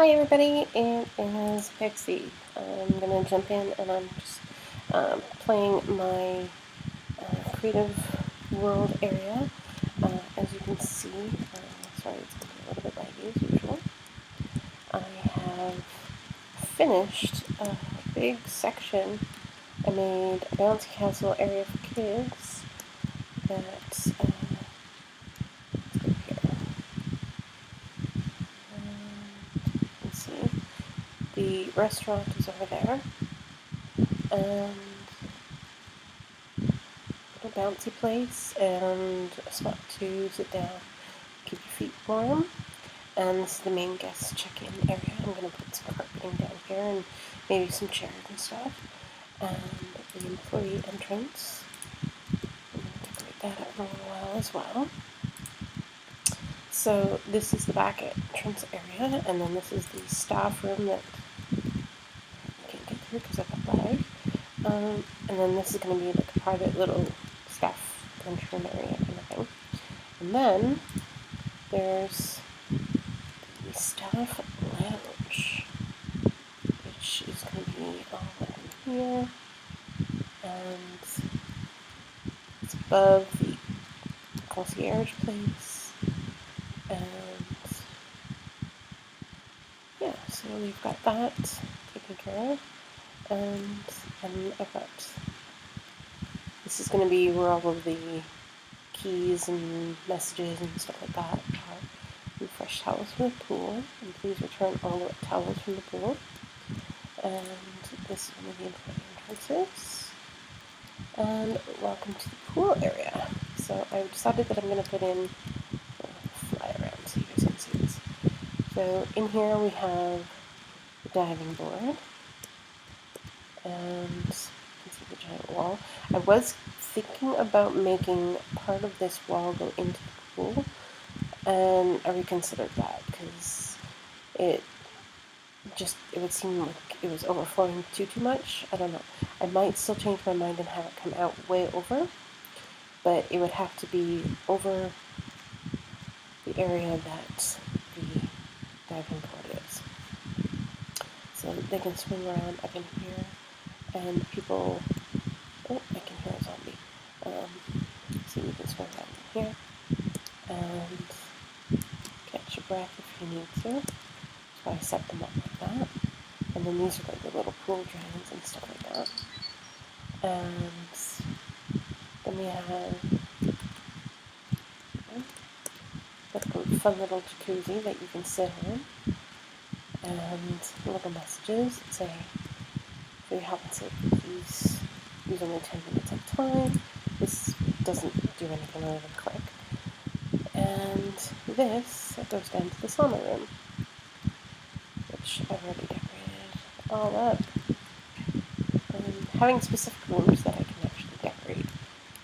Hi everybody, it is Pixie. I'm going to jump in and I'm just playing my creative world area. As you can see, sorry it's going to be a little bit laggy as usual. I have finished a big section. I made a bouncy castle area for kids that let's see. The restaurant is over there, and a bouncy place, and a spot to sit down, keep your feet warm. And this is the main guest check-in area. I'm going to put some carpeting down here and maybe some chairs and stuff. And the employee entrance. I'm going to decorate that up in a little while as well. So this is the back entrance area, and then this is the staff room that I can't get through because I've got lag. And then this is going to be like a private little staff lunchroom area kind of thing. And then there's the staff lounge, which is going to be all up in here, and it's above the concierge place. And yeah, so we've got that taken care of, and I've got, this is going to be where all of the keys and messages and stuff like that are. And fresh towels from the pool, and please return all the wet towels from the pool. And this is one of the employee entrances. And welcome to the pool area. So I've decided that I'm going to put in, fly around so you guys can see this. So in here we have the diving board, and you can see the giant wall. I was thinking about making part of this wall go into the pool, and I reconsidered that because it would seem like it was overflowing too much. I don't know. I might still change my mind and have it come out way over, but it would have to be over the area that the diving board is. So they can swim around up in here, and people, oh, I can hear a zombie. So you can swim around in here, and catch your breath if you need to. So I set them up like that. And then these are like the little pool drains and stuff like that. And then we have a fun little jacuzzi that you can sit in. And little messages that say, for your health and safety, please use only 10 minutes at a time. This doesn't do anything other than click. And this goes down to the sauna room, which I've already decorated all up. And having specific rooms that I can actually decorate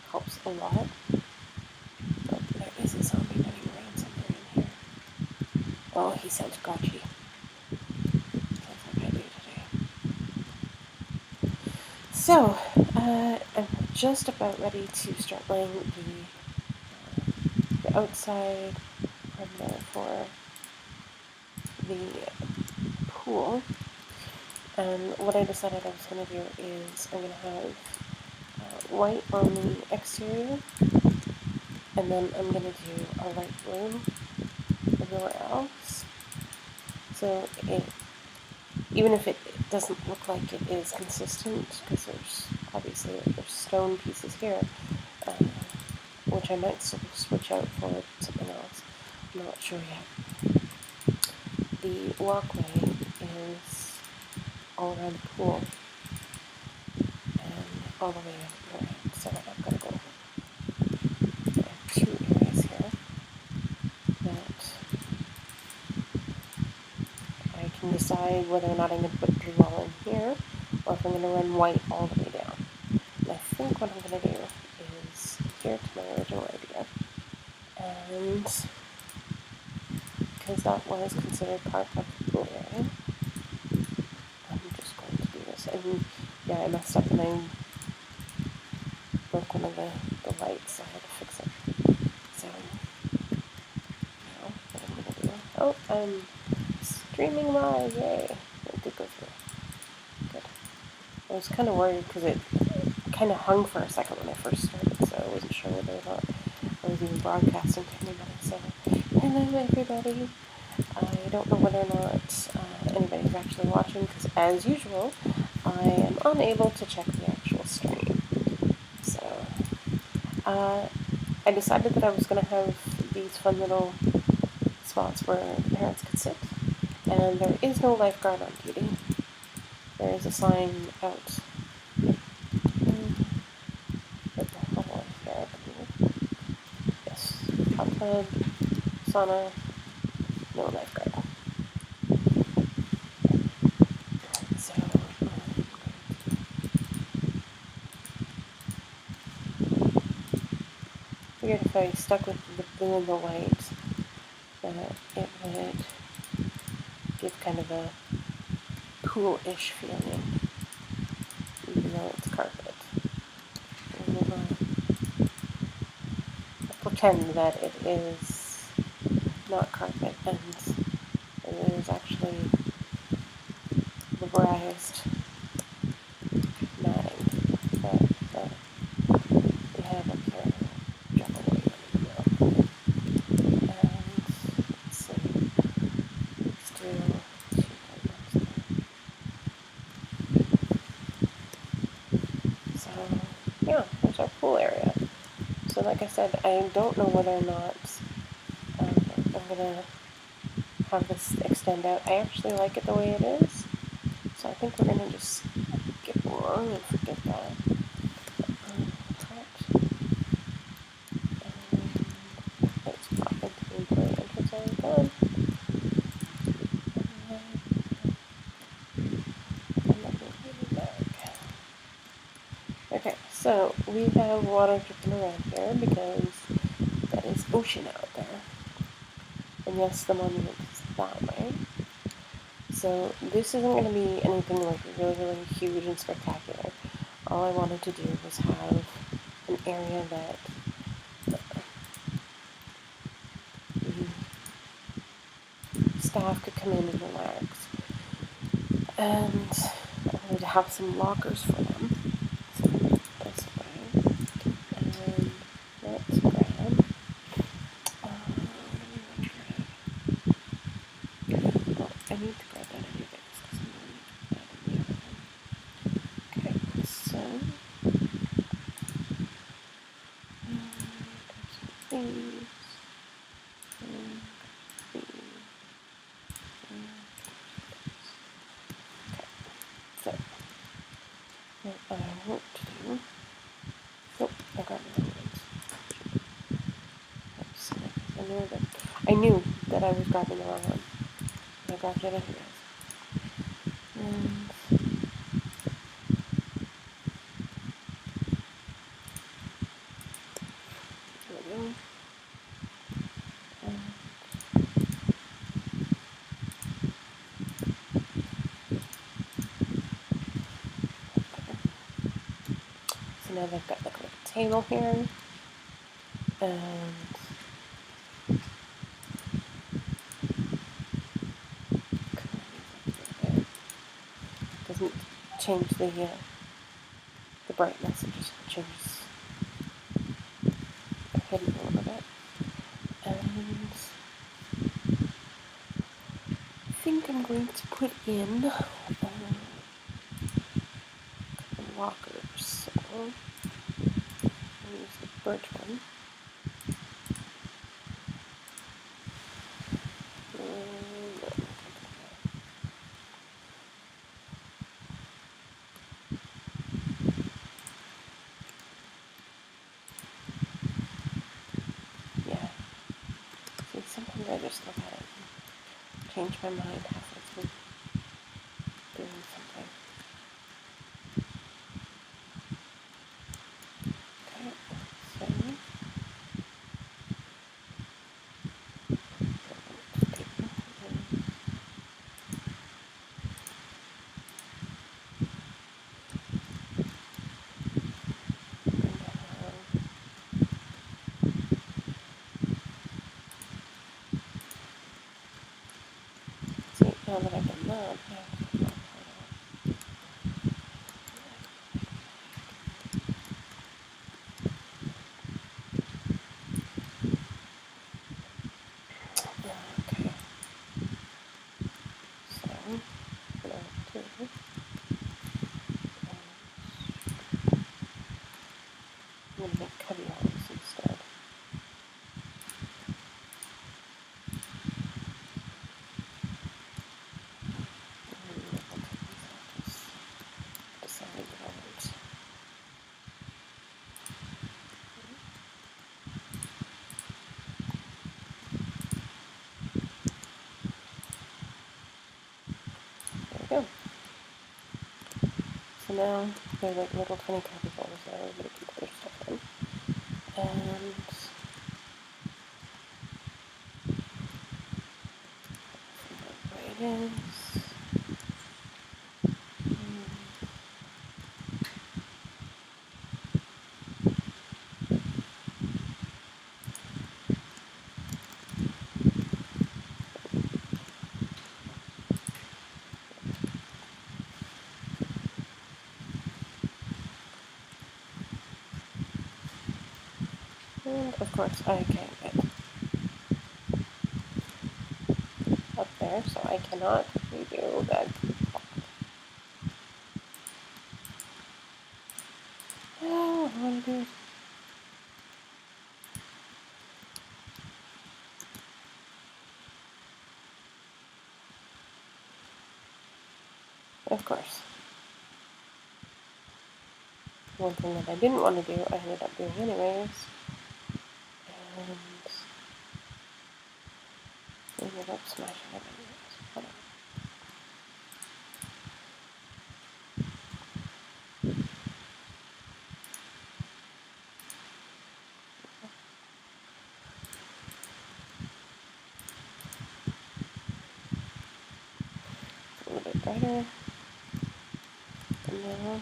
helps a lot. But there is a zombie running around somewhere in here. Oh, he sounds grouchy. Sounds like I do today. So, I'm just about ready to start laying the outside perimeter for the pool. And what I decided I was going to do is I'm going to have white on the exterior, and then I'm going to do a light blue everywhere else. So even if it doesn't look like it is consistent, because there's stone pieces here, which I might still switch out for something else. I'm not sure yet. The walkway is all around the pool and all the way around. So I've got to go. I have two areas here that I can decide whether or not I'm going to put drywall in here, or if I'm going to run white all the way down. And I think what I'm going to do is adhere to my original idea, and because that was considered part of the pool area, I'm just going to do this. And yeah, I messed up and I broke one of the lights, so I had to fix it. So now what I'm going to do, I'm streaming live, yay. It did go through. Good. I was kind of worried because it kind of hung for a second when I first started, so I wasn't sure whether or not I was even broadcasting to anybody. So, hello everybody. I don't know whether or not anybody's actually watching because, as usual, I am unable to check the actual stream. So, I decided that I was going to have these fun little spots where the parents could sit, and there is no lifeguard on duty. There is a sign out at the hall here, I believe. Yes, hot tub, sauna, no lifeguard. So, figured if I stuck with the blue and the white, that it would give kind of a pool-ish feeling, even though it's carpet. I'll pretend that it is not carpet and it is actually rubberized matting that we have up here. Drop a white one in the middle. And let's see. Let's do 2 white ones. So yeah, there's our pool area. So like I said, I don't know whether or not I'm gonna have this extend out. I actually like it the way it is, so I think we're gonna just skip along and forget that. Let's pop into the employee entrance area again. Okay, so we have water dripping around here because that is ocean out there. And yes, the monument is that way. So this isn't going to be anything like really, really huge and spectacular. All I wanted to do was have an area that the staff could come in and relax. And I wanted to have some lockers for them. So this way. And let's grab. Well, I need to grab that anyways because I'm going to put that in the other one. Okay, so these. So, what I want to do. Nope, I grabbed the wrong ones. I knew that I was grabbing the wrong one. I grabbed it anyways. And there we go. So now they've got like a little table here, and doesn't change the brightness. It just changes the hidden a little bit. And I think I'm going to put in lockers. So I'll use the birch one. Yeah. See, sometimes I just look at it and change my mind halfway through doing something. Okay, so see, Now that I've done that, I have to mark that out. Okay. So, what I'll do is I'm going to make cubby holes instead. Decided that I want. There we go. So now they're like little tiny cubby holes that everybody can put their stuff in. And the way it is. And of course I can't get up there, so I cannot redo that. Oh, what do I want to do? Of course. One thing that I didn't want to do, I ended up doing anyways. And ended up smashing it anyways. Whatever. A little bit brighter. And now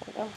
there we go.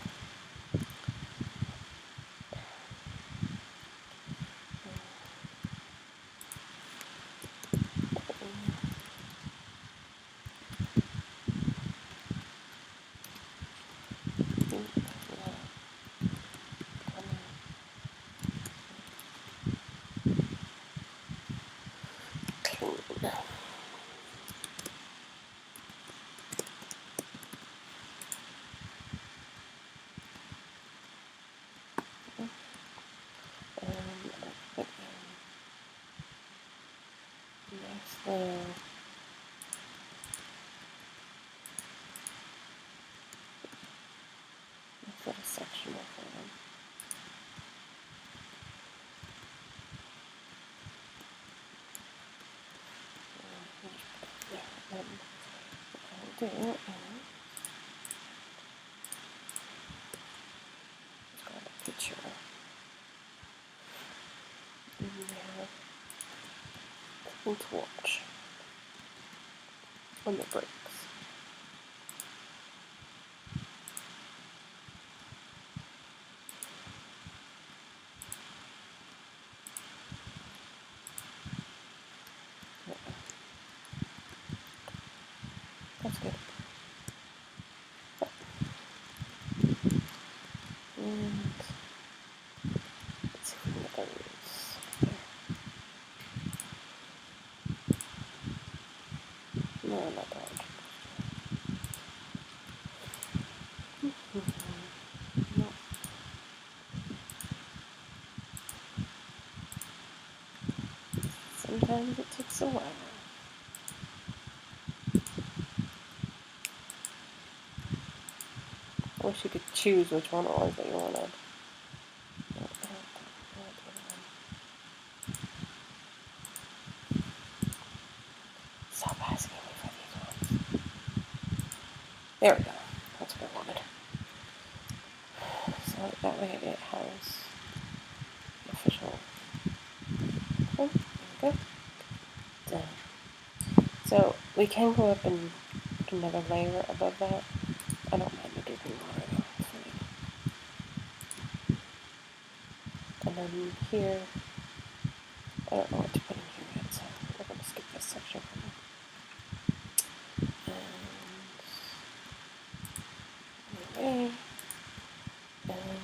Nice little section of them. Yeah, and what I'll do is just grab a picture and have something to watch on the breaks. That's good. And let's see if we can get those there. No, not that. No. Sometimes it takes a while. I wish you could choose which one it was that you wanted. Stop asking me for these ones. There we go. That's what I wanted. So that way it has the official. Oh, there we go. Done. So we can go up and put another layer above that. I don't mind the dripping water though. It's fine. And then here, I don't know what to put in here yet, so we're going to skip this section for now. And anyway, and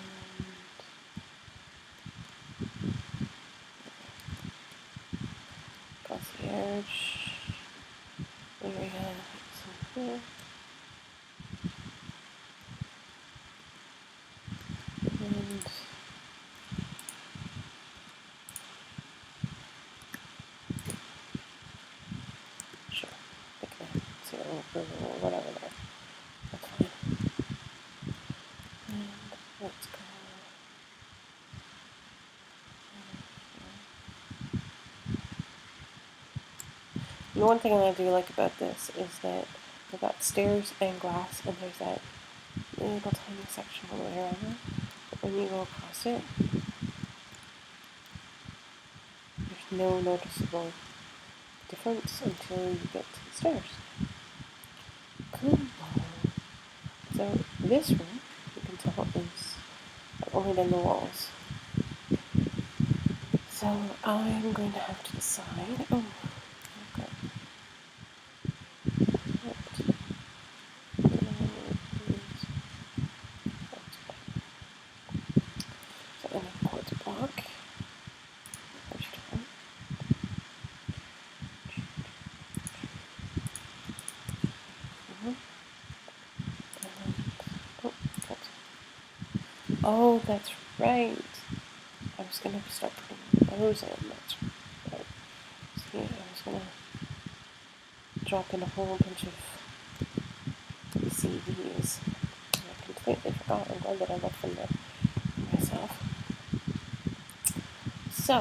concierge. There we have some here. And sure, like that. So whatever there. That's fine. And let's go. The one thing I do like about this is that we've got stairs and glass, and there's that little tiny section all the way around there. But when you go across it, there's no noticeable difference until you get to the stairs. Cool. So this room, you can tell, is only done the walls. So I'm going to have to decide. Oh, okay. So I need a quartz block. First one. Oh, that's right. I was going to start putting those in. That's right. See, I was going to drop in a whole bunch of CDs. I completely forgot. I'm glad that I left them there myself. So,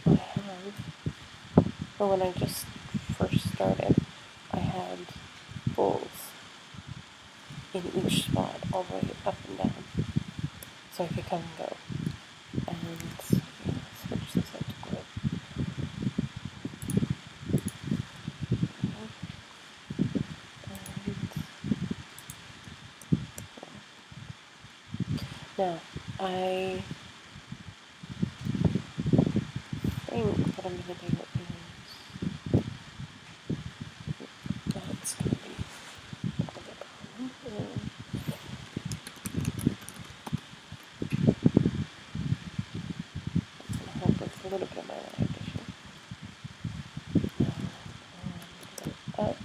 I have, well, when I just first started, I had bowls in each spot, all the way up and down, so I could come and go. And yeah, switch this out to grid. Now, I think what I'm going to do is, that's going to be a bit problem. That's going to help with a little bit of my light addition. Up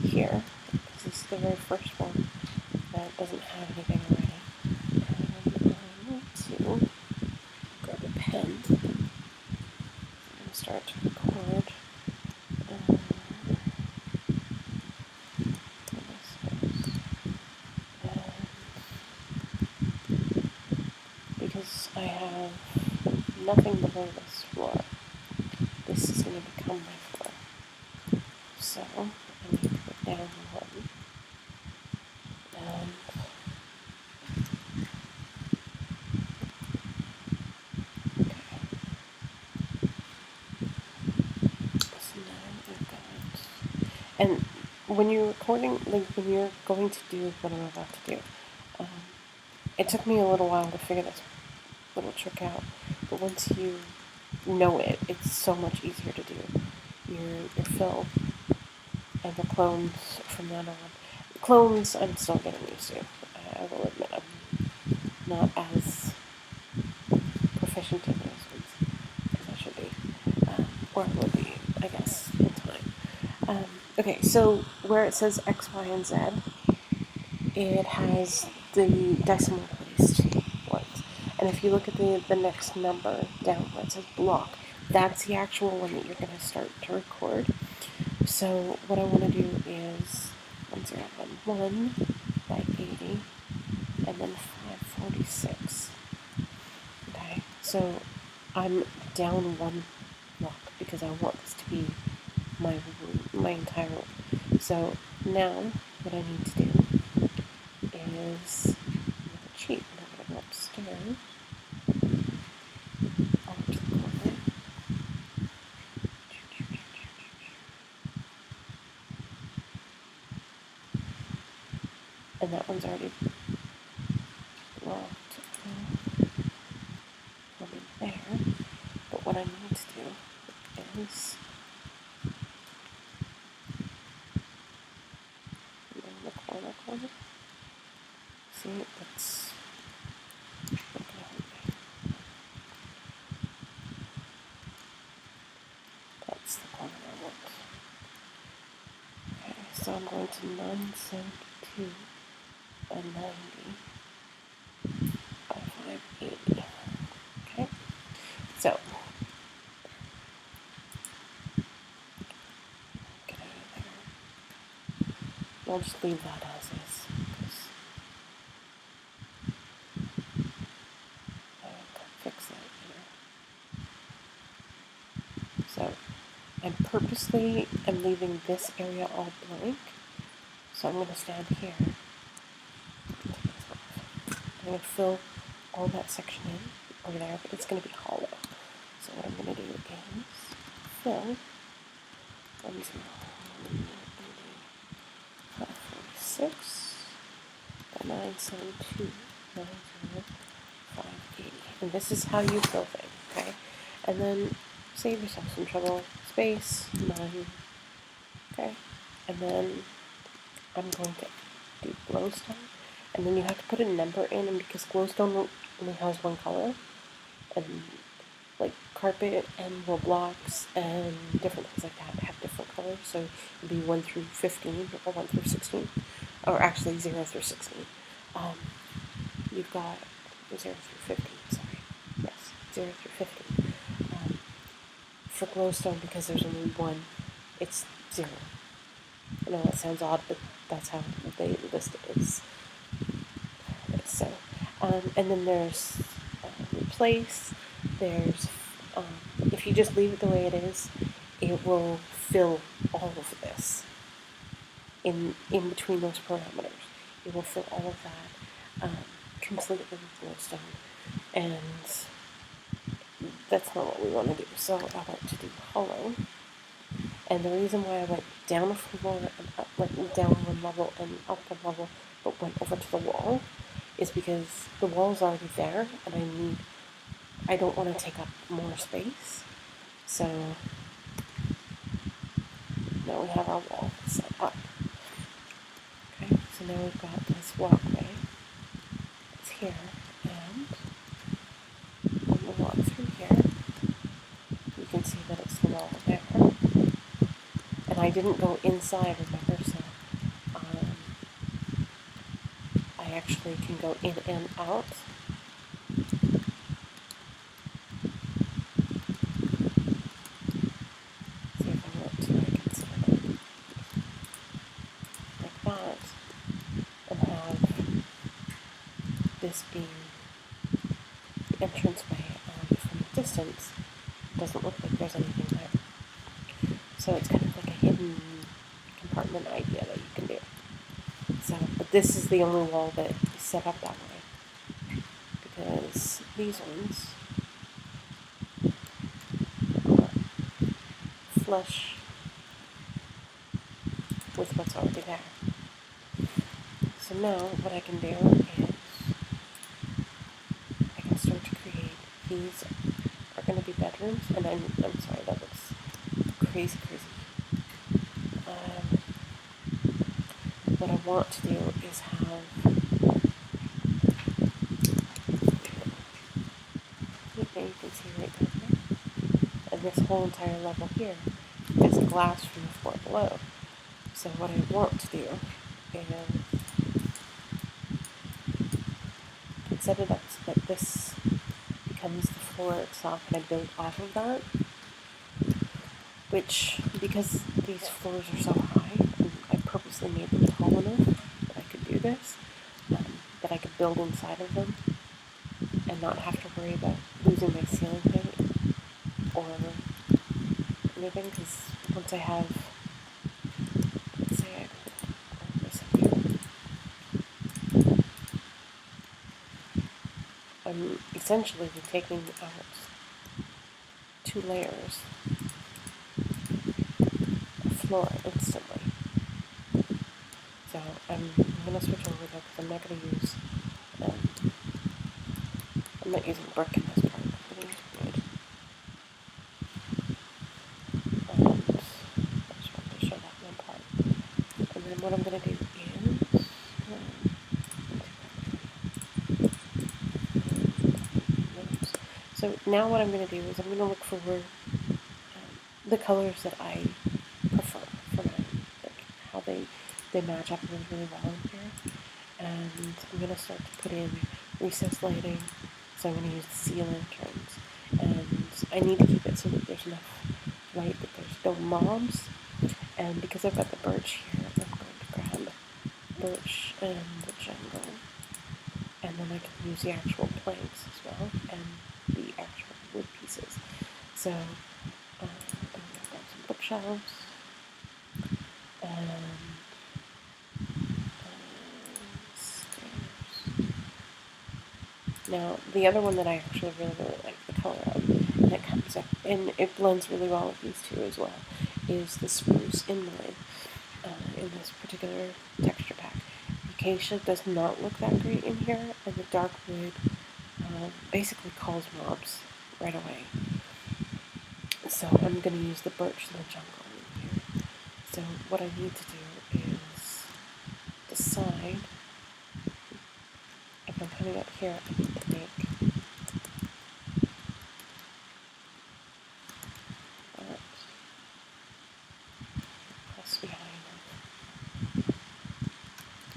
here, because this is the very first one that doesn't have anything already. And I need to grab a pen and start to record. Because I have nothing below this floor, this is going to become my floor. So I need to put down one. And okay. So now I've got, and when you're recording, like when you're going to do what I'm about to do, it took me a little while to figure this little trick out, but once you know it, it's so much easier to do your fill and the clones from that on. Clones, I'm still getting used to. I will admit I'm not as proficient in those ones as I should be, or I will be, I guess, in time. Okay, so where it says X, Y, and Z, it has the decimal placed ones. And if you look at the next number down where it says block, that's the actual one that you're going to start to record. So what I want to do is 1011 by 80 and then 546. Okay, so I'm down one block because I want this to be my entire room. So now what I need to do is with a cheat. I'm going to go upstairs over to the corner. and that one's already blocked from there. But what I need to do is in the corner. See, that's not gonna help me. That's the corner I want. Okay, so I'm going to 972 and 90 by 580. Okay, so get out of there. I'll just leave that as is because I can fix that here. So I'm purposely leaving this area all blank. So I'm going to stand here. I'm going to fill all that section in over there, but it's going to be hollow. So what I'm going to do is fill 546 by 972 580. And this is how you fill things, okay? And then save yourself some trouble. Space 9. Okay, and then I'm going to do glowstone, and then you have to put a number in, and because glowstone only has one color, and like carpet and wool blocks and different things like that have different colors, so it'd be 1 through 15 or 1 through 16, or actually 0 through 16. You've got 0 through 15. Sorry, yes, 0 through 15. For glowstone, because there's only one, it's 0. I know that sounds odd, but that's how they list it. So, and then there's replace. There's if you just leave it the way it is, it will fill all of this in between those parameters. It will fill all of that completely with glowstone, and that's not what we want to do. So I want to do hollow. And the reason why I went down a floor and up, like down one level and up one level, but went over to the wall, is because the wall's already there, and I don't want to take up more space. So now we have our wall set up. Okay, so now we've got this walkway. It's here, and when we walk through here, you can see that it's the wall there. And I didn't go inside, remember, so I actually can go in and out. See if I want to, I can set it up like that, and have this being the entranceway, and from a distance, it doesn't look like there's anything there. So it's kind of like a hidden compartment idea that you can do. So, but this is the only wall that is set up that way, because these ones are flush with what's already there. So now what I can do is I can start to create, these are going to be bedrooms, and I'm sorry, that looks crazy. What I want to do is have, you can see right down there, and this whole entire level here is glass from the floor below. So what I want to do is set it up so that this becomes the floor itself, and I build off of that, which, because these floors are so high, and I purposely made them tall enough that I could do this, that I could build inside of them and not have to worry about losing my ceiling height or anything, because once I have, let's say I put this up here, I'm essentially taking out 2 layers of floor instantly. So I'm going to switch over though because I'm not going to use, I'm not using brick in this part. I'm going to use wood. And I just wanted to show that one part. And then what I'm going to do is, so now what I'm going to do is I'm going to look for the colors that I prefer for my, like how they match up really, really well in here. And I'm going to start to put in recessed lighting. So I'm going to use the sea lanterns. And I need to keep it so that there's enough light that there's no mobs. And because I've got the birch here, I'm going to grab birch and the jungle. And then I can use the actual planks as well and the actual wood pieces. So I'm going to grab some bookshelves. Stairs. Now, the other one that I actually really, really like the color of, and it comes up, and it blends really well with these two as well, is the spruce inlay in this particular texture pack. The acacia does not look that great in here, and the dark wood basically calls mobs right away. So I'm going to use the birch and the jungle in here. So what I need to do is decide if I'm coming up here, I need to make that press behind it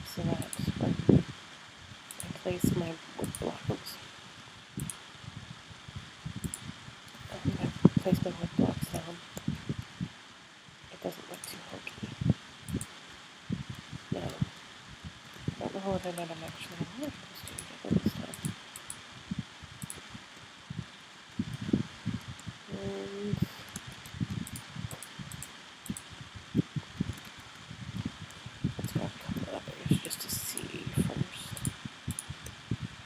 so that when I place my wood blocks, I'm going to place my wood blocks down. It doesn't look too hokey. Now, I don't know whether or not I'm actually supposed to get it this time. And let's grab a couple of others just to see first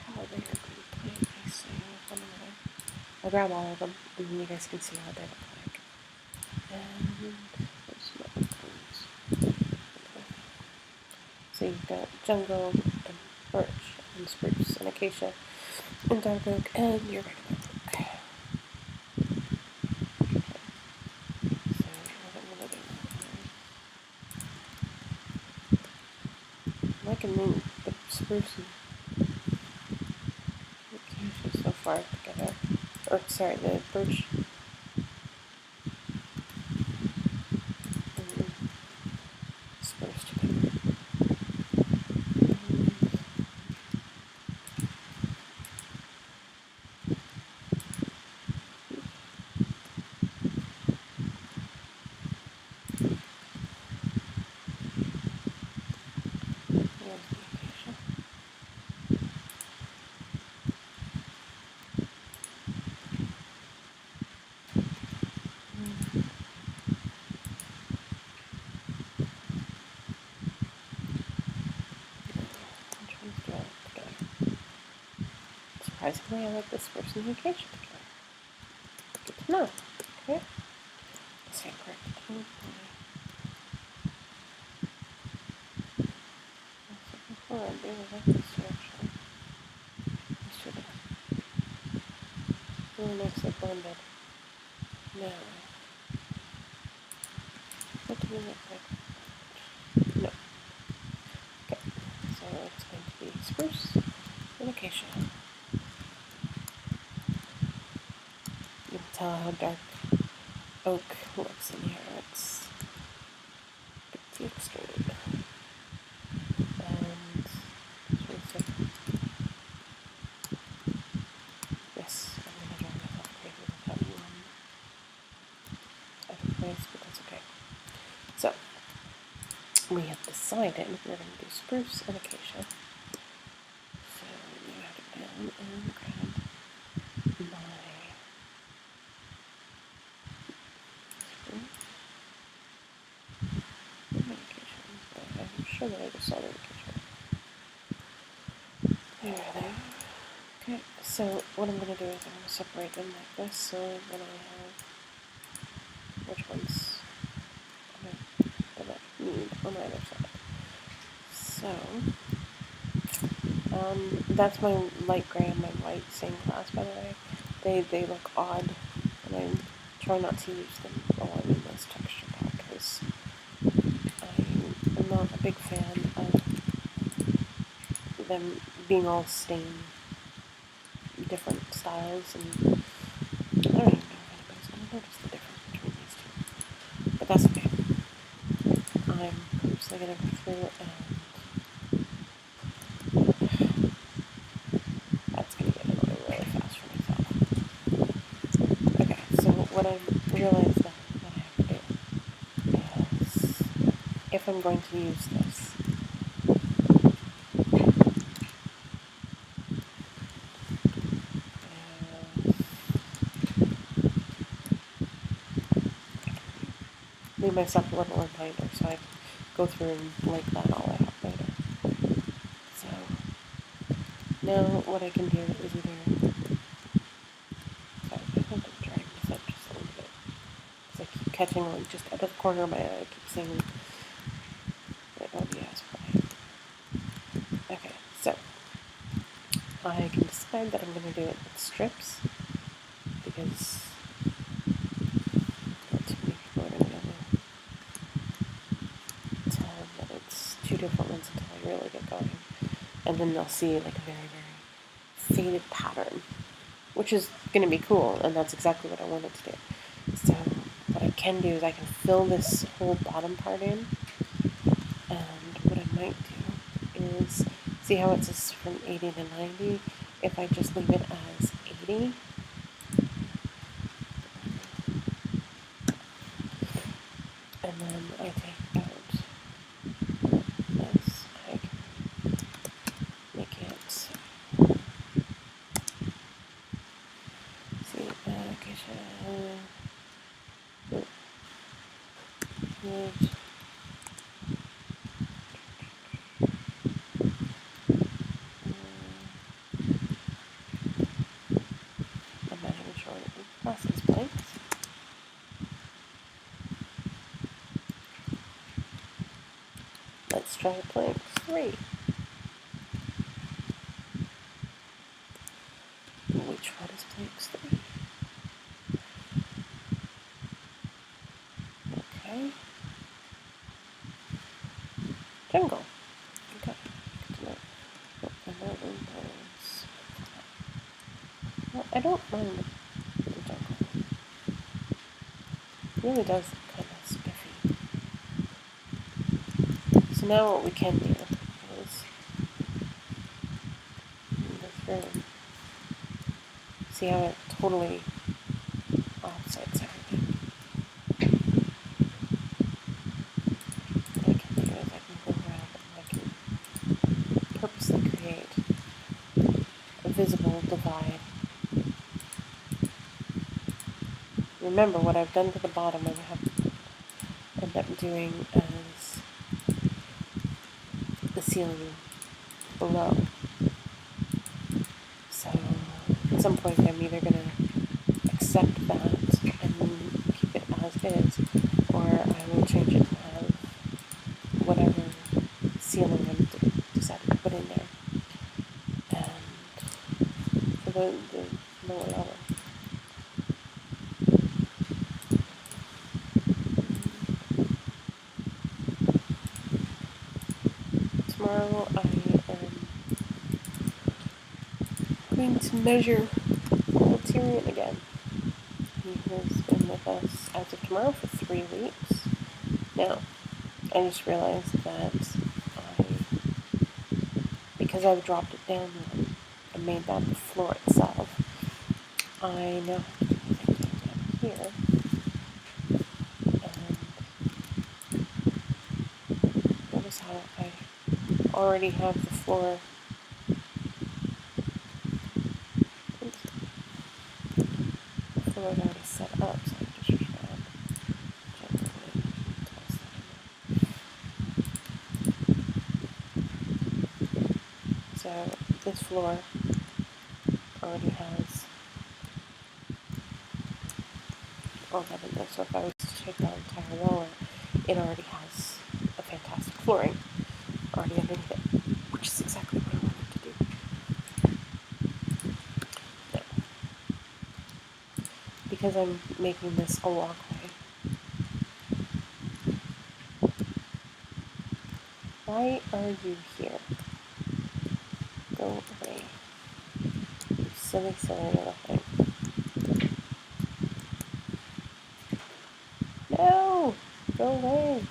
how they are going to play nicely with one another. I'll grab all of them and then you guys can see what they look like. And there's some other things. Okay. So you've got jungle and birch and spruce and acacia and dark oak and your regular oak. Okay. So what I'm going to do is I'm liking the spruce and acacia so far together. Or sorry, the birch and spruce together. Surprisingly, I like this spruce and acacia together. Good to know. Okay. Stand corrected. Before I really like this direction. These two are really nicely blended. Now, what do we look like? No. Okay, so it's going to be spruce and acacia. You can tell how dark oak looks in here. It's pretty extreme. And yes, I'm going to drive myself crazy with that one other place, but that's okay. So, we have decided we're going to do spruce and acacia. So, you have it down and grab my spruce and acacia. I'm sure that I just saw the acacia. There. Okay, so what I'm going to do is I'm going to separate them like this, so then I have which ones I'm going to need on either side. So, that's my light gray and my white stained glass, by the way. They look odd, and I try not to use them while I'm in this texture pack, because I'm not a big fan of them being all stained different styles, and I don't even know if anybody's going to notice the difference between these two. But that's okay. I'm purposely going to go through and that's going to get annoying really fast for myself. Okay, so what I realized that what I have to do is, if I'm going to use this, leave myself a little reminder so I can go through and blank that all out later. So now what I can do is either, sorry, I have to drag this up just a little bit because I keep catching like just out of the corner of my eye. I keep seeing the OBS play. Okay, so I can decide that I'm going to do it with strips because not too many people are going to be able to tell that it's two different ones until I really get going. And then they'll see like a very, very faded pattern, which is going to be cool, and that's exactly what I wanted to do. So what I can do is I can fill this whole bottom part in, and what I might do is, see how it says from 80 to 90? If I just leave it as 80, and then I take out this, I can make it, see, location, image, I'm not even sure what it process blanks. Let's try blank 3. Which one is blanks 3? Okay. Jungle. Okay. And that one is, well, I don't mind the jungle. It really does look kind of spiffy. So now what we can do is go through and see how it totally offsets everything. What I can do is I can go around and I can purposely create a visible divide. Remember, what I've done to the bottom, I have to end up doing as the ceiling below. So at some point I'm either going to accept that and keep it as is, or I will change it to have whatever ceiling I'm decided to put in there. And for the lower level. Tomorrow I am going to measure old Tyrion again. He has been with us as of tomorrow for 3 weeks. Now, I just realized that because I've dropped it down and made that the floor itself, I now have to do the same thing down here. And notice how I already have the floor. Oops. The floor is already set up, so I just try and gently toss that in there. So this floor already has all that in there. So if I was to take that entire wall, it already has a fantastic flooring already underneath it. because I'm making this a walkway. Why are you here? Go away. You silly, silly little thing. No! Go away.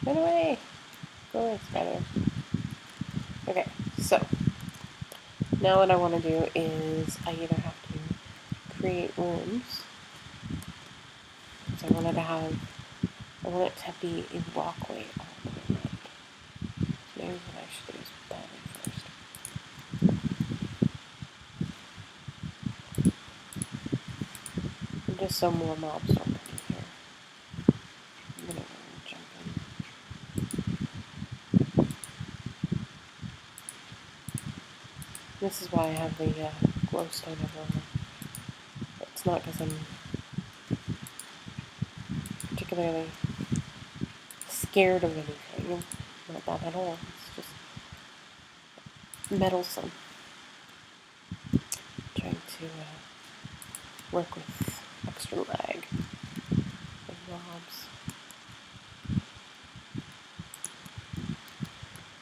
Run away! Go away, spider. Okay, so now what I want to do is I either have to create rooms, because I want it to be a walkway all the way around. So maybe what I should do is put that in first. And just so more mobs don't come in here. I'm gonna jump in. This is why I have the glowstone everywhere. It's not because I'm particularly scared of anything. Not that at all. It's just meddlesome. Trying to work with extra lag and mobs.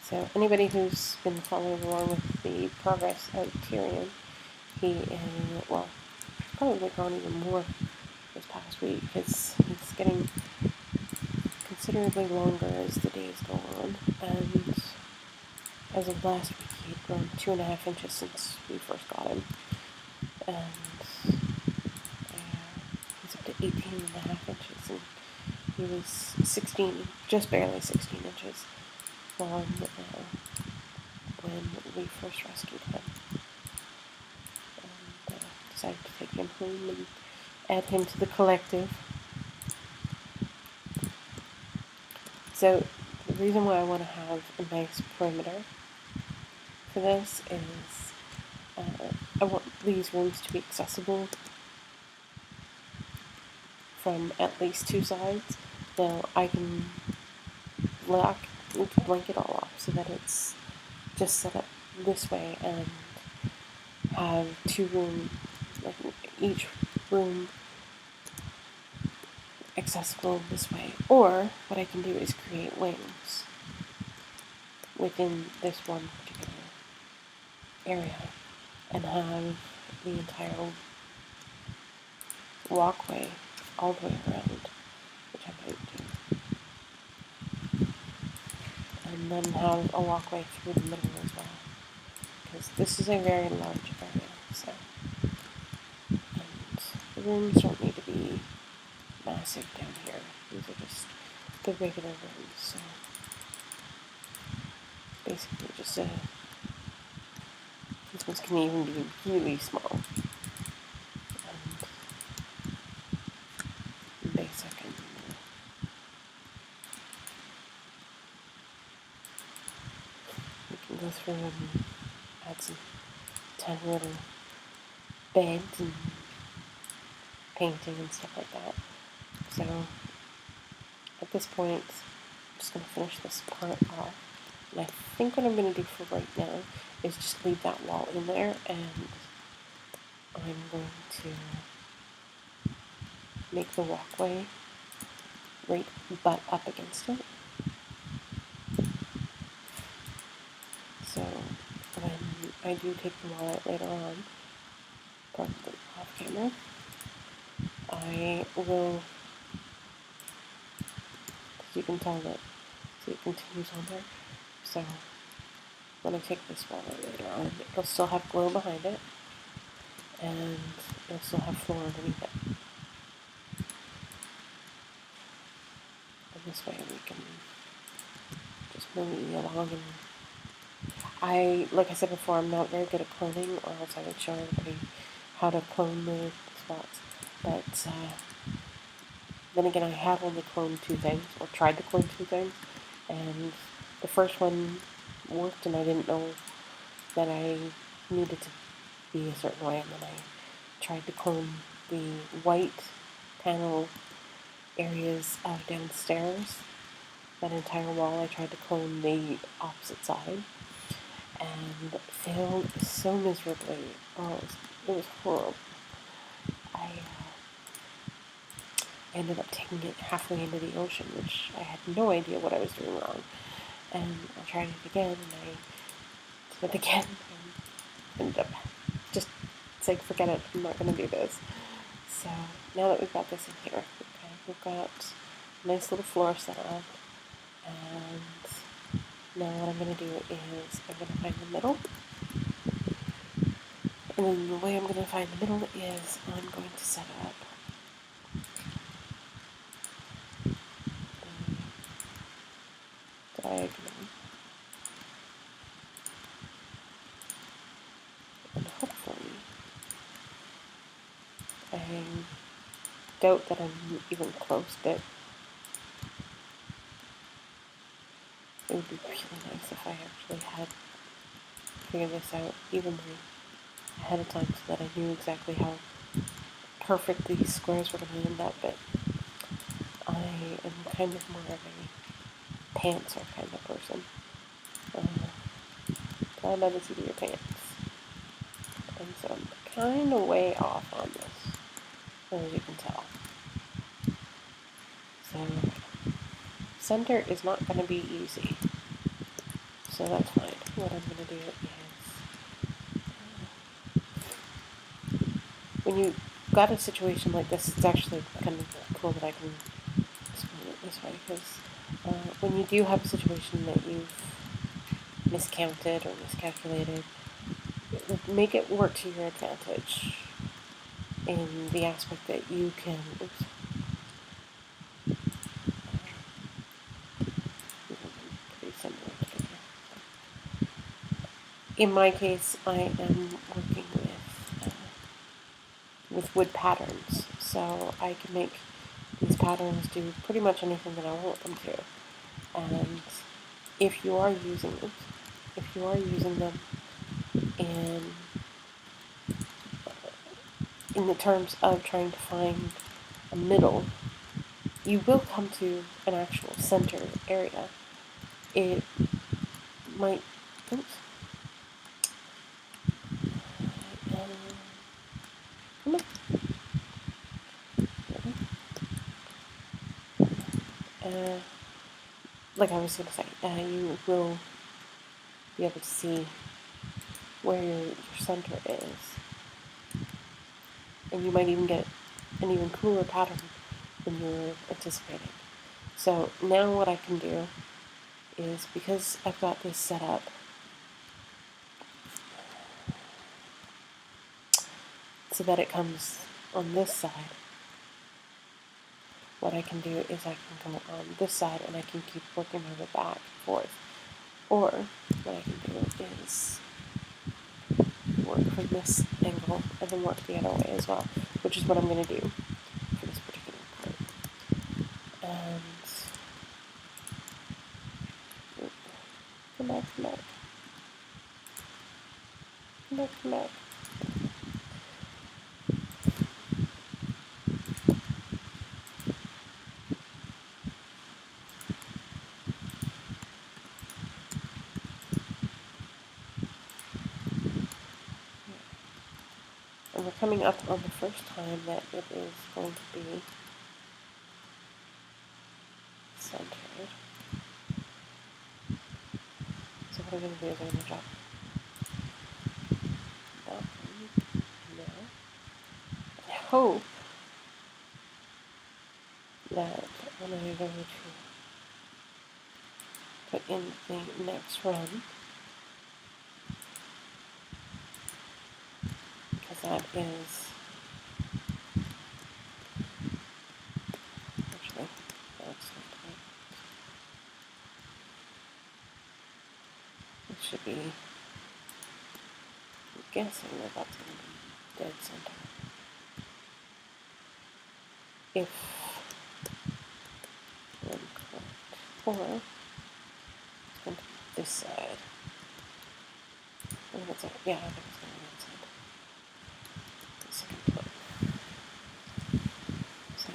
So anybody who's been following along with the progress of Tyrion, he is, well, probably gone even more this past week, because it's getting considerably longer as the days go on, and as of last week he had grown 2.5 inches since we first got him, and he's up to 18.5 inches, and he was 16, just barely 16 inches long when we first rescued him, and decided to take him home and add him to the collective. So the reason why I want to have a nice perimeter for this is I want these rooms to be accessible from at least 2 sides. Now I can blank it all off so that it's just set up this way and have 2 rooms, like each room accessible this way. Or what I can do is create wings within this one particular area and have the entire walkway all the way around, which I might do. And then have a walkway through the middle as well, because this is a very large area, so. And the rooms don't need to be massive down here. These are just the regular rooms, so. Basically just these ones can even be really small. And basic and we can go through and add some tiny little beds and painting and stuff like that. So at this point, I'm just going to finish this part off. And I think what I'm going to do for right now is just leave that wall in there, and I'm going to make the walkway right butt up against it. So when I do take the wall out later on, probably off camera, I will, you can tell that it continues on there. So when I take this wall out later on, it'll still have glow behind it, and it'll still have floor underneath it. And this way we can just move along. And like I said before, I'm not very good at cloning, or else I would show everybody how to clone the spots. But then again, I have only cloned 2 things, or tried to clone 2 things, and the first one worked, and I didn't know that I needed to be a certain way, and then I tried to clone the white panel areas of downstairs, that entire wall. I tried to clone the opposite side and failed so miserably. Oh, it was horrible. I ended up taking it halfway into the ocean, which I had no idea what I was doing wrong. And I tried it again, and I did it again, and ended up just saying, forget it, I'm not going to do this. So now that we've got this in here, okay, we've got a nice little floor set up, and now what I'm going to do is I'm going to find the middle. And then the way I'm going to find the middle is I'm going to set up the diagonal. And hopefully, I doubt that I'm even close, but it would be really nice if I actually had figured this out evenly ahead of time so that I knew exactly how perfect these squares were going to end up, but I am kind of more of a pantser kind of person. Fly by the seat of your pants. And so I'm kind of way off on this, as you can tell. So, center is not going to be easy. So that's fine. What I'm going to do is, when you've got a situation like this, it's actually kind of cool that I can explain it this way, because when you do have a situation that you've miscounted or miscalculated, make it work to your advantage in the aspect that you can, pretty similar together. In my case, I am working with wood patterns, so I can make these patterns do pretty much anything that I want them to. And if you are using them, in the terms of trying to find a middle, you will come to an actual center area. It might, oops, come on. Like I was going to say, you will be able to see where your center is. And you might even get an even cooler pattern than you were anticipating. So now what I can do is, because I've got this set up, so that it comes on this side, what I can do is I can come on this side and I can keep working my way back and forth. Or what I can do is work from this angle and then work the other way as well, which is what I'm going to do for this particular part. And come back. And we're coming up on the first time that it is going to be centered. So what I'm going to do is I'm going to drop that one now. I hope that when I go to put in the next run, because that is actually, that's not right. It should be, I'm guessing that that's going to be dead center. If I'm correct. Or it's going to be this side. I think it's a, yeah, I think it's going to be this side. The second part. So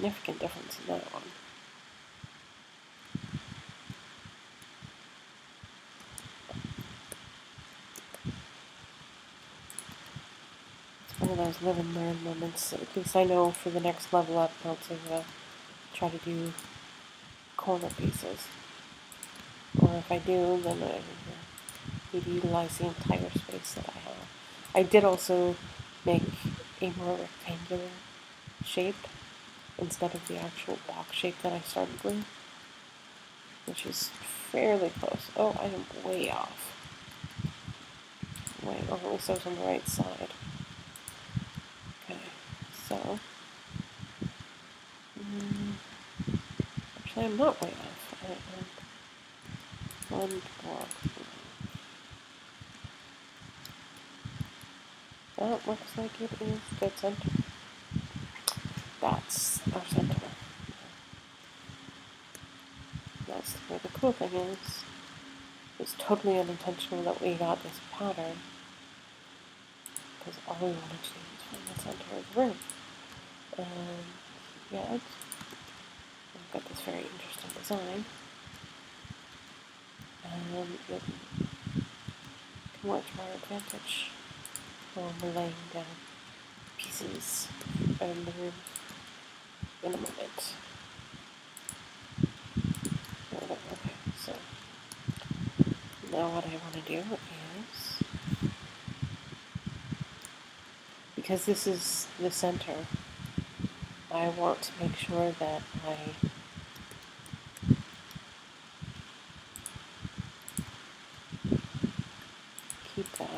significant difference in that one. It's one of those live and learn moments. At least I know for the next level up, I'll try to do corner pieces. Or if I do, then I need to utilize the entire space that I have. I did also make a more rectangular shape instead of the actual box shape that I started with, which is fairly close. Oh, I am way off. Wait, at least I was on the right side. Okay, so actually I'm not way off. One block. That looks like it is dead center. That's our center. That's where the cool thing is. It's totally unintentional that we got this pattern, because all we wanted to do is find the center of the room. And yeah, we've got this very interesting design. And it can work to our advantage when we're laying down pieces in the room in a moment. Okay, so now what I want to do is, because this is the center, I want to make sure that I keep that.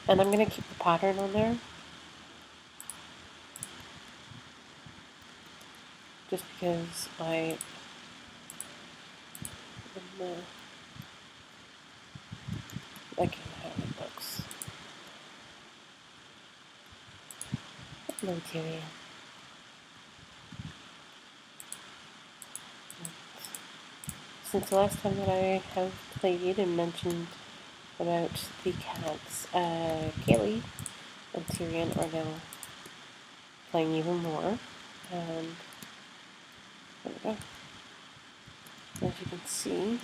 And I'm going to keep the pattern on there, just because I like how it looks. Hello, Tyrion. Since the last time that I have played and mentioned about the cats, Kaylee and Tyrion are now playing even more. And there we go. As you can see,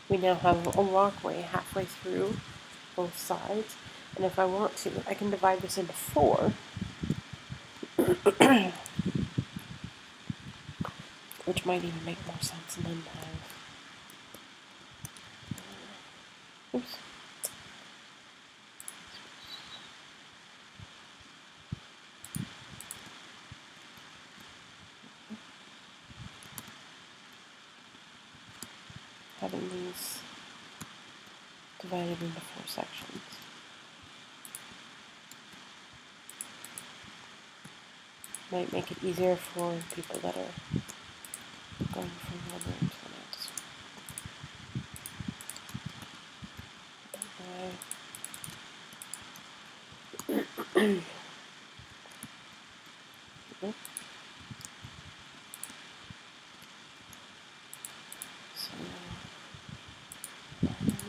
we now have a walkway halfway through both sides. And if I want to, I can divide this into 4. Which might even make more sense, and then have, oops, having these divided into 4 sections. Might make it easier for people that are going from one room to the next. So,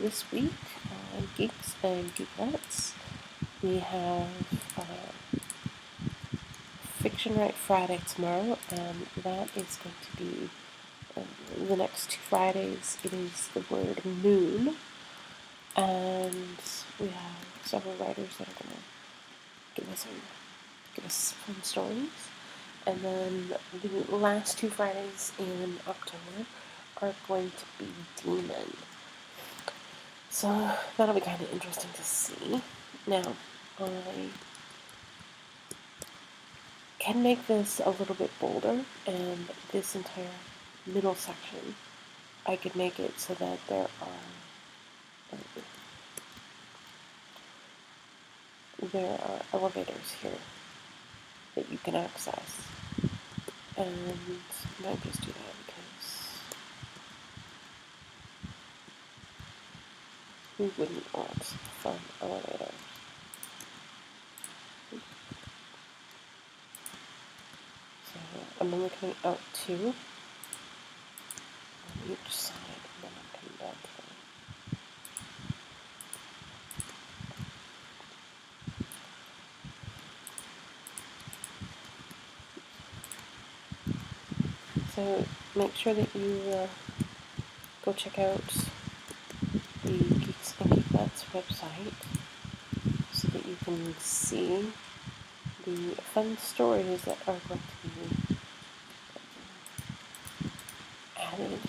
this week on Geeks and Geekettes, we have Fiction Right Friday tomorrow, and that is going to be the next 2 Fridays. It is the word moon, and we have several writers that are going to give us fun stories. And then the last 2 Fridays in October are going to be Demon. So that'll be kind of interesting to see. Now, I can make this a little bit bolder, and this entire middle section, I could make it so that there are elevators here that you can access. And I might just do that because who wouldn't want a fun elevator? I'm only coming out 2 on each side, and then I'm coming back 3. So make sure that you go check out the Geeks and Geekettes website so that you can see the fun stories that are going to be added,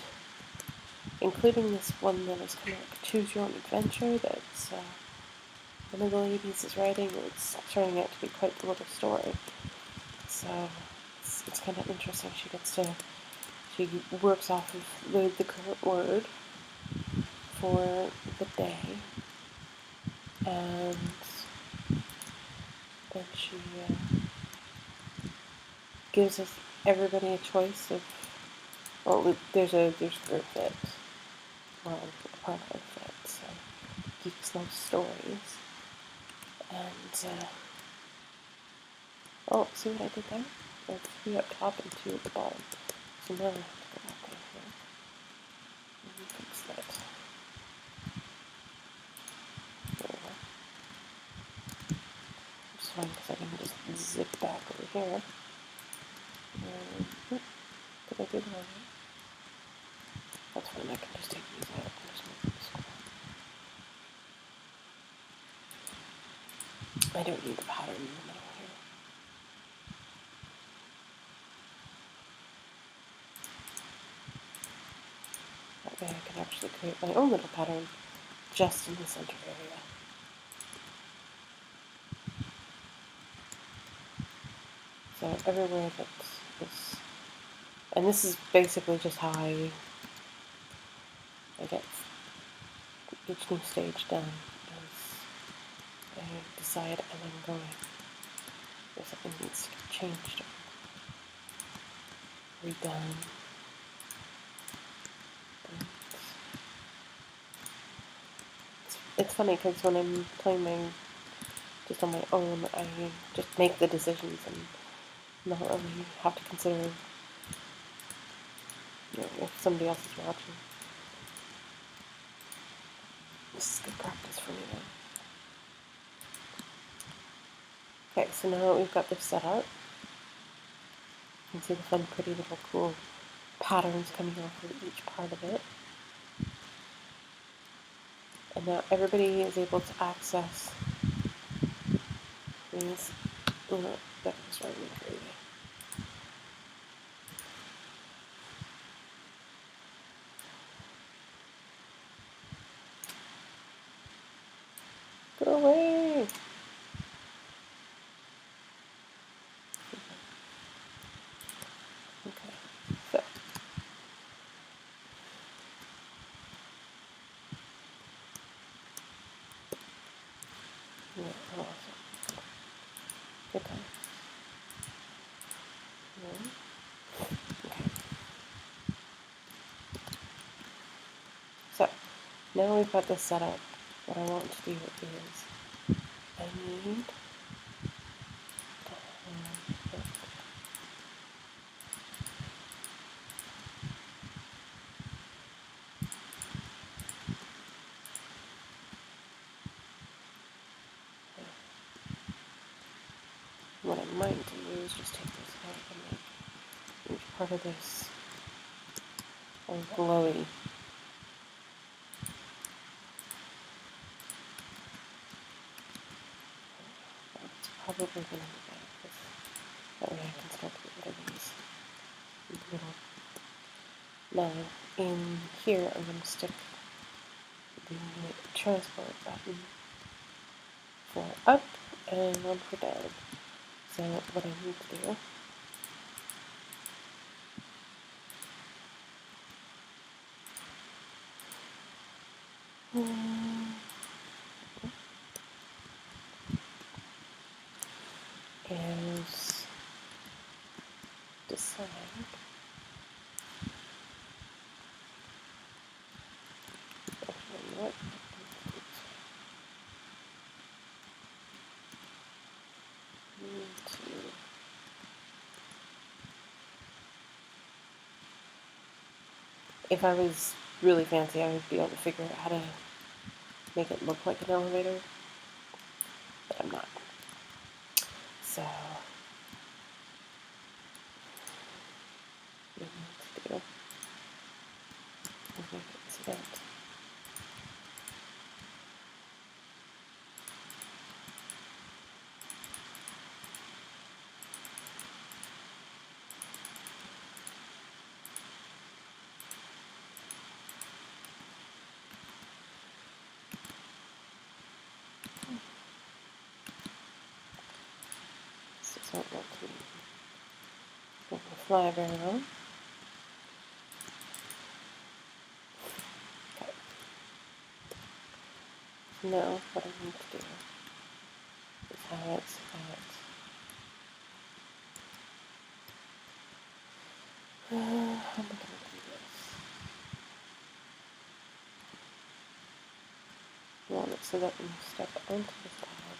including this one that is kind of like a choose your own adventure that's one of the ladies is writing. It's turning out to be quite a little story. So it's kind of interesting. She works off of the current word for the day, and then she gives us everybody a choice of, well, there's a group that, well, a part of that, so Geeks Love Stories, and oh, see what I did there? There's 3 up top and 2 at the bottom, so now I have to go back in here and fix that. There we go. It's fine because I can just zip back over here. Did I do the wrong one? That's fine, I can just take these out and just make them square. I don't need the pattern in the middle here. That way I can actually create my own little pattern just in the center area. So everywhere that is, and this is basically just how I get each new stage done, is I decide and I'm going, if something needs to get changed or redone. It's funny because when I'm playing just on my own, I just make the decisions and not really have to consider, if somebody else is watching. This is good practice for me though. Okay, so now that we've got this set up, you can see the fun, pretty little cool patterns coming off of each part of it. And now everybody is able to access these. Oh no, that was driving me crazy. Go away! Okay, so. Yeah, awesome. Good time. Okay. So, now we've got this set up. What I want to do is, I need what I might do is just take this out and make each part of this all glowy. It's probably going to be better because that way I can start to get rid of these little. Now, in here, I'm going to stick the transport button for up and one for down. So what I need to do is decide actually what need to If I was really fancy, I would be able to figure out how to make it look like an elevator, but I'm not. So, what we need to do is make it so that this doesn't want to fly very well. Okay. So now what I need to do is have it so that how am I going to do this? I want it so that when you step onto this pad,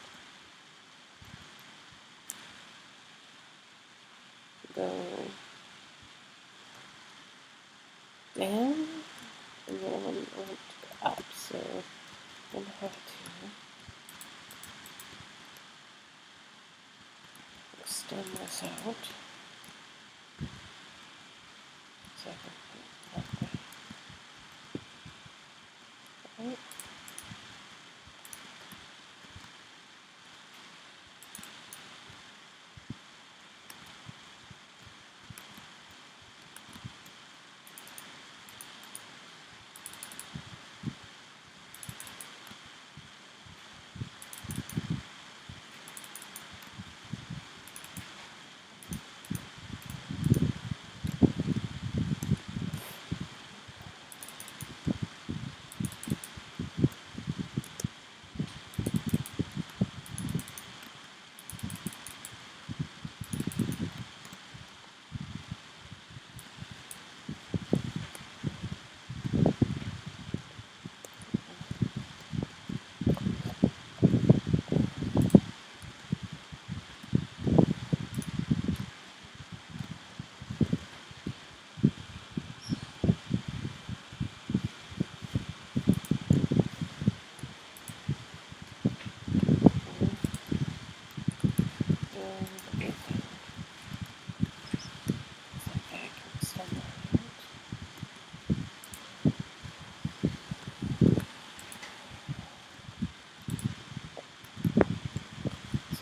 go down, and then I want it to go up, so I'm going to have to extend this out so I can put it that way. Right?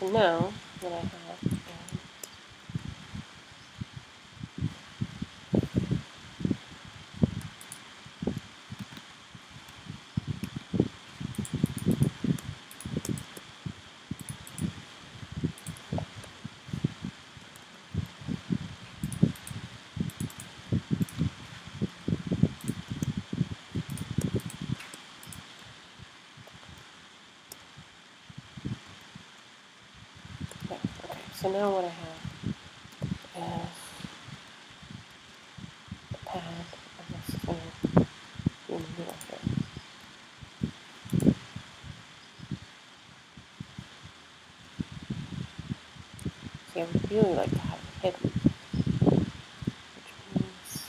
So now, what I have is okay, so now what I have is the pad, and this is going to be in the middle here. See, I would really like to have it hidden, which means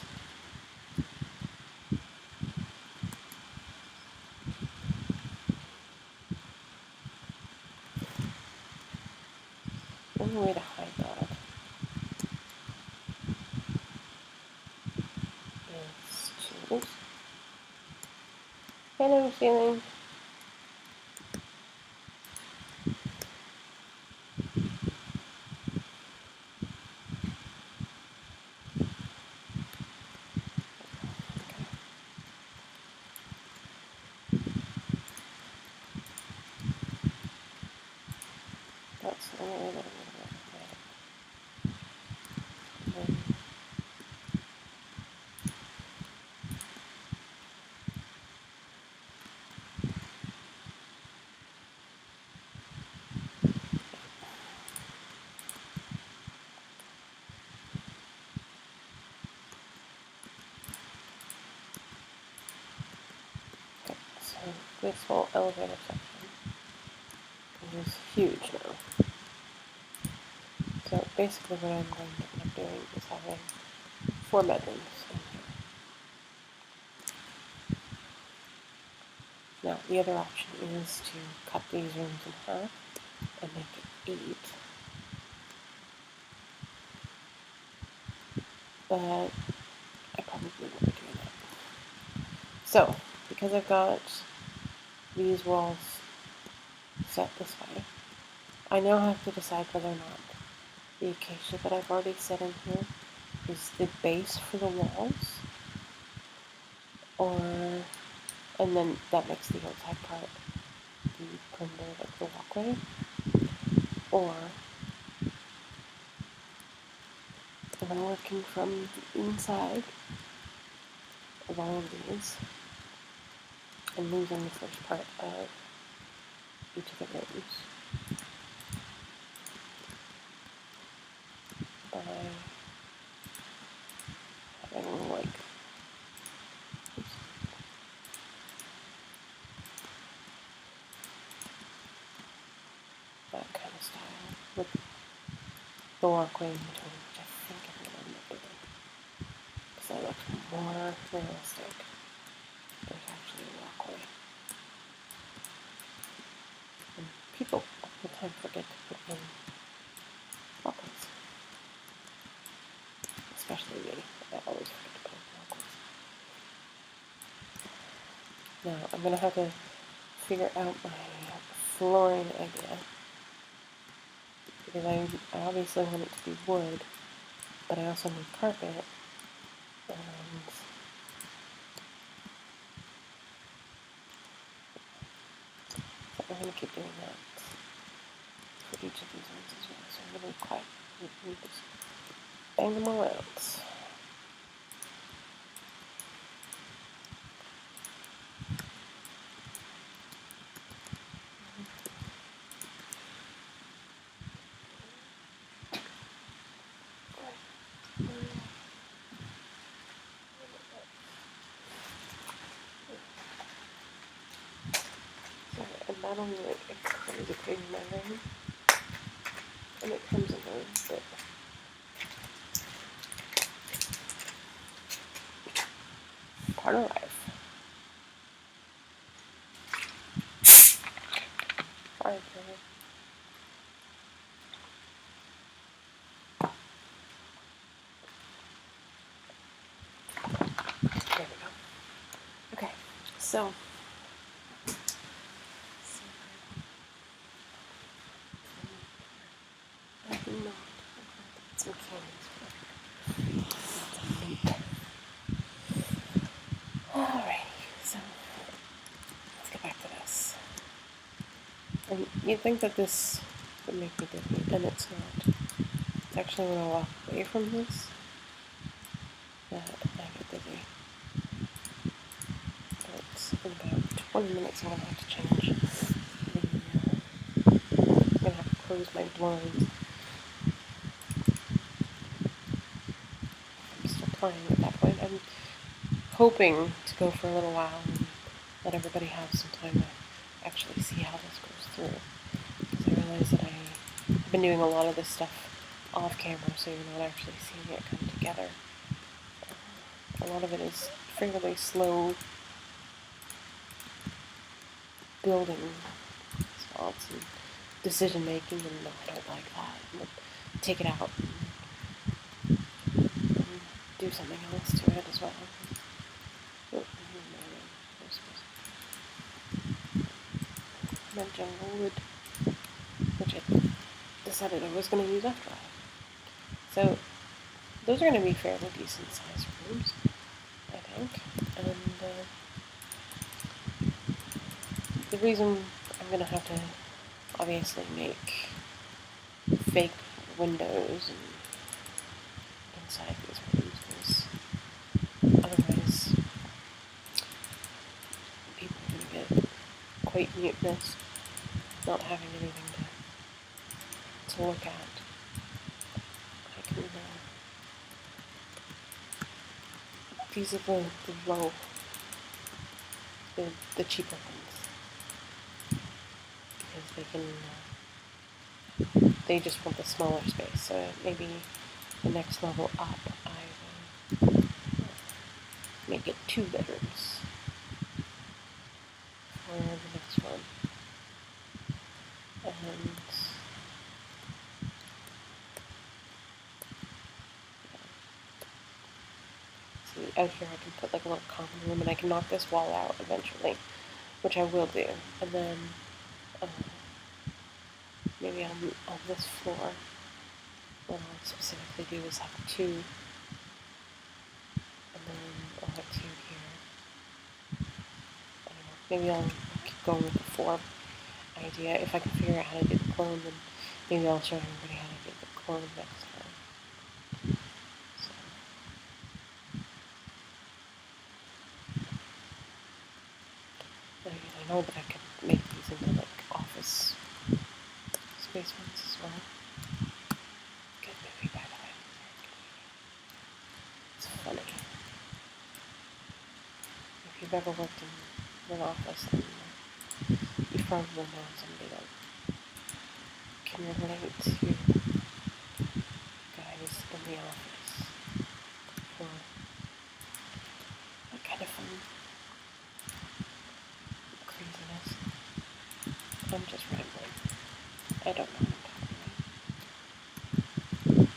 the only way to hide that is to, oops, hello ceiling. That's the only way that I'm going to hide it. And then so this whole elevator section is huge now. So basically what I'm going to end up doing is having 4 bedrooms in here. Now, the other option is to cut these rooms in half and make it 8. But I probably won't be doing that. So, because I've got these walls set this way, I now have to decide whether or not the acacia that I've already set in here is the base for the walls, and then that makes the outside part the perimeter of the walkway, or am I working from the inside of all of these and losing the first part of each of the rooms by having like that kind of style with the walkway in between, which I think I'm going to end up doing because that looks more realistic. There's actually a walkway. And people all the time forget to put in walkways. Especially me. I always forget to put in walkways. Now, I'm going to have to figure out my flooring idea. Because I obviously want it to be wood, but I also need carpet. And so I'm going to keep doing that for each of these ones as well. So I'm going to be quiet. We just bang them all out. And not only like extends between my room, and it comes in a bit part of life. Sorry, Jerry. There we go. Okay, so I do not some cans. Alrighty, so let's get back to this. And you'd think that this would make me dizzy, and it's not. It's actually when I walk away from this that I get dizzy. But in about 20 minutes I'm going to have to change I'm going to have to close my blinds. I'm still playing at that point. I'm hoping to go for a little while and let everybody have some time to actually see how this goes through. Because I realize that I've been doing a lot of this stuff off camera, so you're not actually seeing it come together. A lot of it is fairly slow building spots and decision making, and no, I don't like that. And we'll take it out and do something else to it as well. Jungle wood, which I decided I was going to use after all. So those are going to be fairly decent sized rooms, I think. And the reason I'm going to have to obviously make fake windows and inside these rooms is otherwise people are going to get quite mutinous. Not having anything to look at. I can, these are the low, the cheaper ones. Because they can, they just want the smaller space. So maybe the next level up, I will make it 2 bedrooms. For for the next one. And see, out here I can put like a little common room, and I can knock this wall out eventually, which I will do. And then maybe on this floor, what I'll specifically do is have 2, and then I'll have 2 here. I don't know, maybe I'll keep going with the 4 idea. If I can figure out how to do the clone, then maybe I'll show everybody how to do the clone next time. So. I know that I could make these into like office space ones as well. Good movie, by the way. It's funny. If you've ever worked in an office, then you probably know somebody that can relate to guys in the office for that kind of fun craziness. I'm just rambling. I don't know what I'm talking about.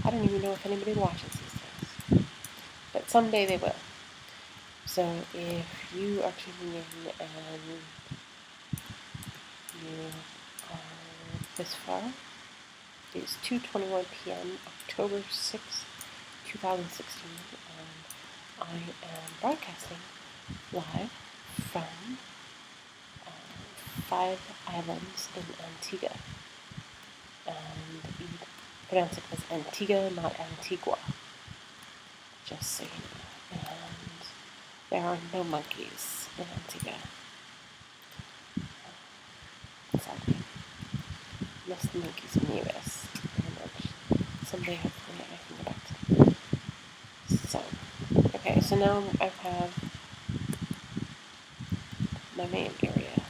I don't even know if anybody watches these things. But someday they will. So if you are tuning in and you are this far, it is 2:21 p.m. October 6th, 2016, and I am broadcasting live from 5 islands in Antigua. And you pronounce it as Antigua, not Antigua. Just so you know. And there are no monkeys in Antigua. Sadly. Miss the monkeys in the US very much. Someday, hopefully, I can go back to them. So, okay, so now I have my main area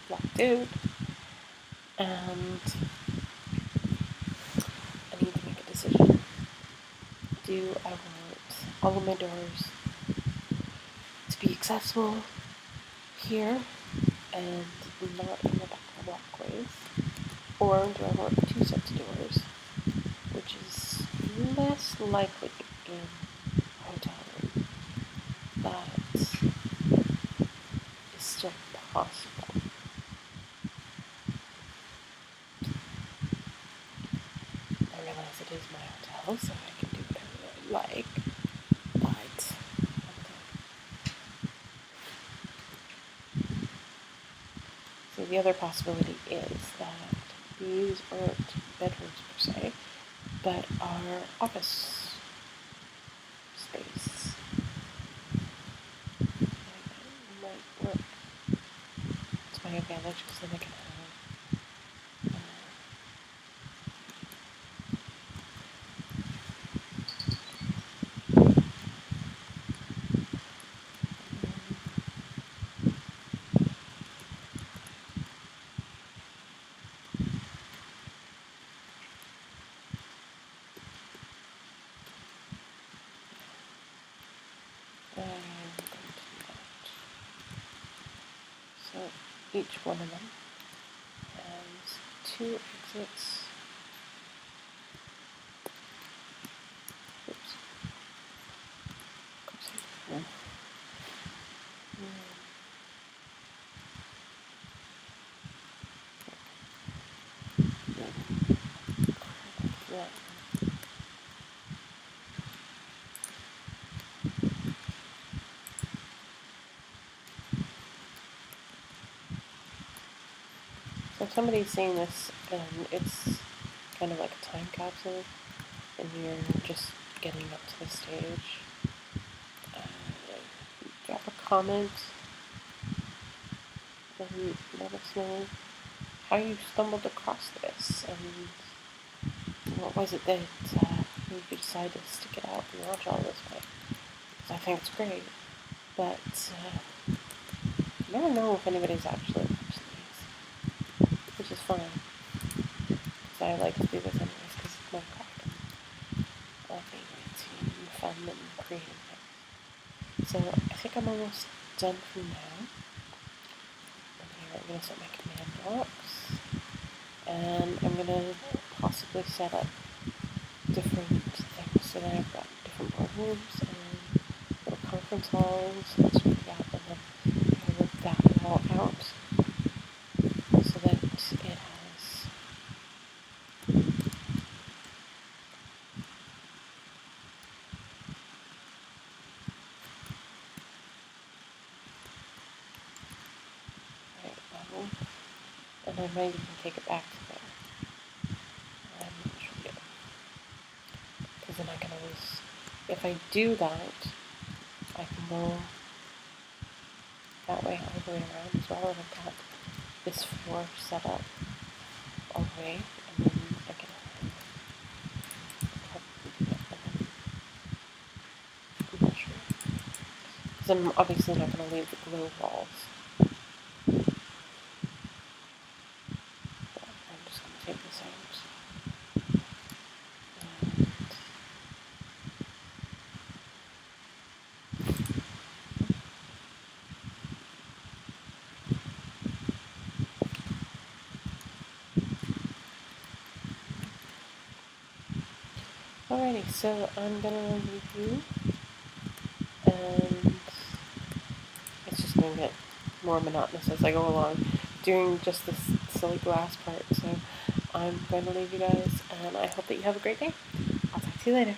locked out. And I need to make a decision. Do I want all of my doors to be accessible here and not in the back walkways? Or do I want 2 sets of doors, which is less likely in a hotel room, but is still possible? I realize it is my hotel, so I can do whatever I like, but so the other possibility is that these aren't bedrooms per se, but are office space. That might work. It's my advantage because then I can have so each one of them has 2 exits. Oops. Yeah. So if somebody's seeing this and it's kind of like a time capsule and you're just getting up to the stage, drop a comment and let us know how you stumbled across this and what was it that made you decide to stick it out and watch all this way. Because I think it's great, but you never know if anybody's actually watched these, which is fine. Because I like to do this anyways because it's my craft and my favorite and fun and creative things. So I think I'm almost done for now. I'm going to set my command blocks, and I'm going to possibly set up different things so that I've got different boardrooms and little conference halls and stuff like that, and then I work that all out so that it has right level, and I might even take it back to there. I'm not sure yet, because then I can always, if I do that, I can go that way all the way around as well, and I've got this floor set up all the way, and then I can probably do that, and then I'm not sure, because I'm obviously not going to leave the glow walls. But I'm just going to take this out. And alrighty, so I'm gonna review, and it's just gonna get more monotonous as I go along, doing just this silly glass part. So I'm going to leave you guys, and I hope that you have a great day. I'll talk to you later.